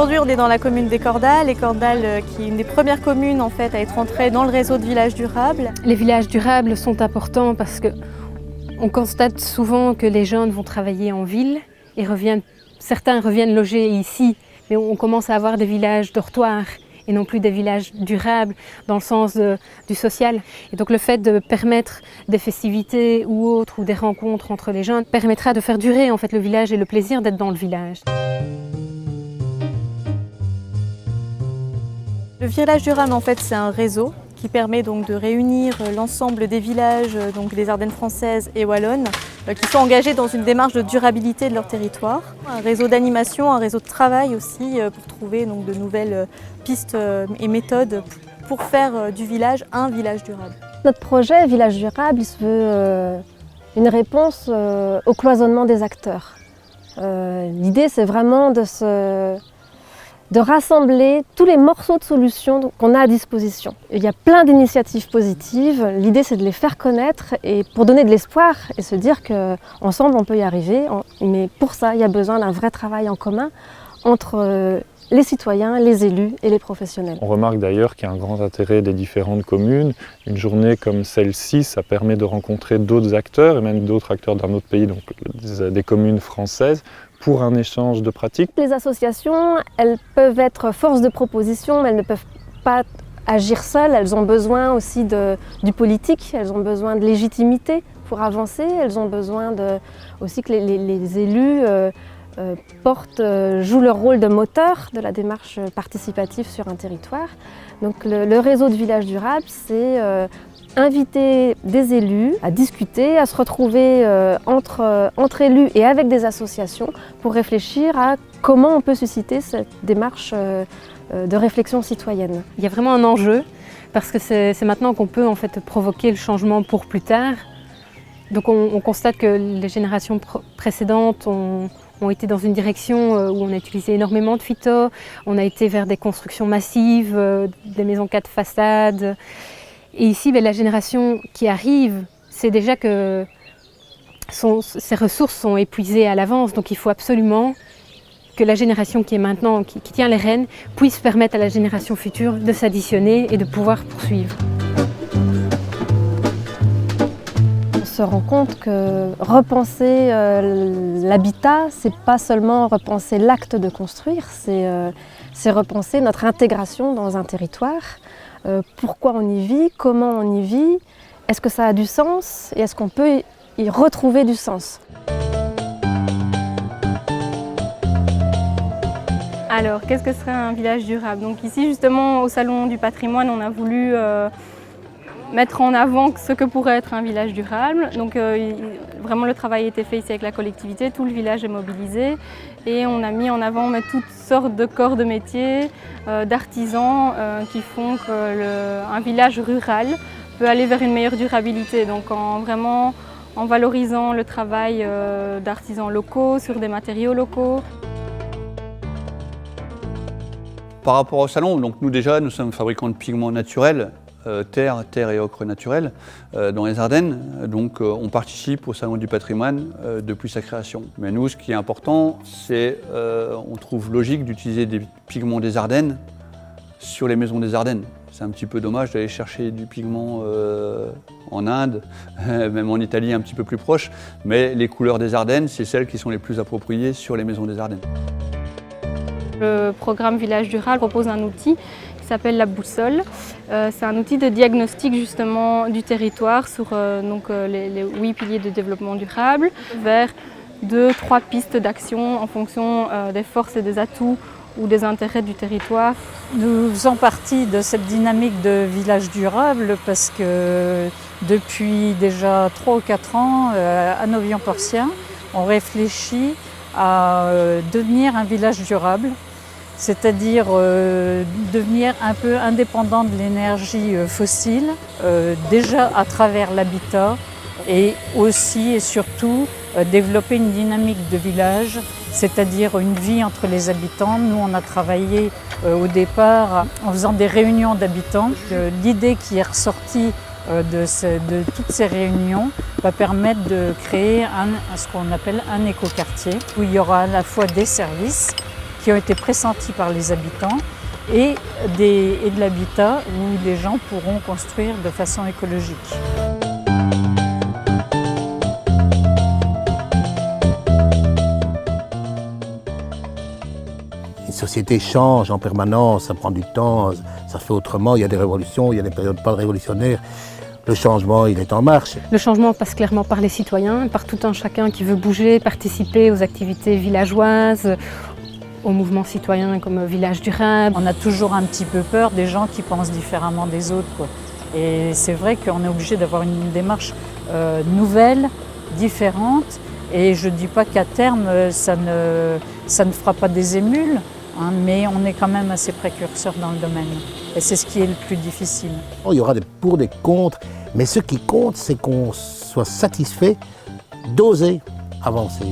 Aujourd'hui, on est dans la commune des Cordales, et Cordales qui est une des premières communes en fait, à être entrée dans le réseau de villages durables. Les villages durables sont importants parce qu'on constate souvent que les jeunes vont travailler en ville et certains reviennent loger ici, mais on commence à avoir des villages dortoirs et non plus des villages durables dans le sens du social. Et donc le fait de permettre des festivités ou autres, ou des rencontres entre les jeunes, permettra de faire durer en fait le village et le plaisir d'être dans le village. Le village durable en fait c'est un réseau qui permet donc de réunir l'ensemble des villages donc des Ardennes françaises et wallonnes qui sont engagés dans une démarche de durabilité de leur territoire. Un réseau d'animation, un réseau de travail aussi pour trouver donc de nouvelles pistes et méthodes pour faire du village un village durable. Notre projet Village durable, il se veut une réponse au cloisonnement des acteurs. L'idée c'est vraiment de rassembler tous les morceaux de solutions qu'on a à disposition. Il y a plein d'initiatives positives, l'idée c'est de les faire connaître et pour donner de l'espoir et se dire qu'ensemble on peut y arriver, mais pour ça il y a besoin d'un vrai travail en commun entre les citoyens, les élus et les professionnels. On remarque d'ailleurs qu'il y a un grand intérêt des différentes communes. Une journée comme celle-ci, ça permet de rencontrer d'autres acteurs et même d'autres acteurs d'un autre pays, donc des communes françaises, pour un échange de pratiques. Les associations, elles peuvent être force de proposition, mais elles ne peuvent pas agir seules. Elles ont besoin aussi du politique, elles ont besoin de légitimité pour avancer, elles ont besoin aussi que les élus jouent leur rôle de moteur de la démarche participative sur un territoire. Donc le réseau de villages durables, c'est inviter des élus à discuter, à se retrouver entre élus et avec des associations pour réfléchir à comment on peut susciter cette démarche de réflexion citoyenne. Il y a vraiment un enjeu parce que c'est maintenant qu'on peut en fait provoquer le changement pour plus tard. Donc on constate que les générations précédentes ont été dans une direction où on a utilisé énormément de phyto, on a été vers des constructions massives, des maisons 4 façades. Et ici, la génération qui arrive, c'est déjà que ses ressources sont épuisées à l'avance, donc il faut absolument que la génération qui est maintenant, qui tient les rênes, puisse permettre à la génération future de s'additionner et de pouvoir poursuivre. On se rend compte que repenser l'habitat, c'est pas seulement repenser l'acte de construire, c'est repenser notre intégration dans un territoire. Pourquoi on y vit, comment on y vit, est-ce que ça a du sens et est-ce qu'on peut y retrouver du sens? Alors, qu'est-ce que serait un village durable? Donc ici, justement, au Salon du patrimoine, on a voulu mettre en avant ce que pourrait être un village durable. Donc vraiment le travail a été fait ici avec la collectivité, tout le village est mobilisé et on a mis en avant toutes sortes de corps de métier, d'artisans qui font qu'un village rural peut aller vers une meilleure durabilité. Donc vraiment en valorisant le travail d'artisans locaux sur des matériaux locaux. Par rapport au salon, donc nous sommes fabricants de pigments naturels, terre et ocre naturel dans les Ardennes. Donc on participe au Salon du patrimoine depuis sa création. Mais nous, ce qui est important, c'est on trouve logique d'utiliser des pigments des Ardennes sur les maisons des Ardennes. C'est un petit peu dommage d'aller chercher du pigment en Inde, même en Italie un petit peu plus proche, mais les couleurs des Ardennes, c'est celles qui sont les plus appropriées sur les maisons des Ardennes. Le programme Village Durable propose un outil qui s'appelle la boussole. C'est un outil de diagnostic justement du territoire sur les 8 piliers de développement durable vers 2-3 pistes d'action en fonction des forces et des atouts ou des intérêts du territoire. Nous faisons partie de cette dynamique de village durable parce que depuis déjà 3 ou 4 ans, à Novion-Porcien, on réfléchit à devenir un village durable, c'est-à-dire devenir un peu indépendant de l'énergie fossile, déjà à travers l'habitat et aussi et surtout développer une dynamique de village, c'est-à-dire une vie entre les habitants. Nous, on a travaillé au départ en faisant des réunions d'habitants. L'idée qui est ressortie de toutes ces réunions va permettre de créer ce qu'on appelle un écoquartier, où il y aura à la fois des services qui ont été pressentis par les habitants et de l'habitat où les gens pourront construire de façon écologique. Les sociétés changent en permanence, ça prend du temps, ça se fait autrement, il y a des révolutions, il y a des périodes pas révolutionnaires. Le changement, il est en marche. Le changement passe clairement par les citoyens, par tout un chacun qui veut bouger, participer aux activités villageoises, aux mouvements citoyens comme Village Durable. On a toujours un petit peu peur des gens qui pensent différemment des autres, quoi. Et c'est vrai qu'on est obligé d'avoir une démarche nouvelle, différente. Et je ne dis pas qu'à terme, ça ne fera pas des émules, hein, mais on est quand même assez précurseurs dans le domaine. Et c'est ce qui est le plus difficile. Il y aura des pour, des contre, mais ce qui compte, c'est qu'on soit satisfait d'oser avancer.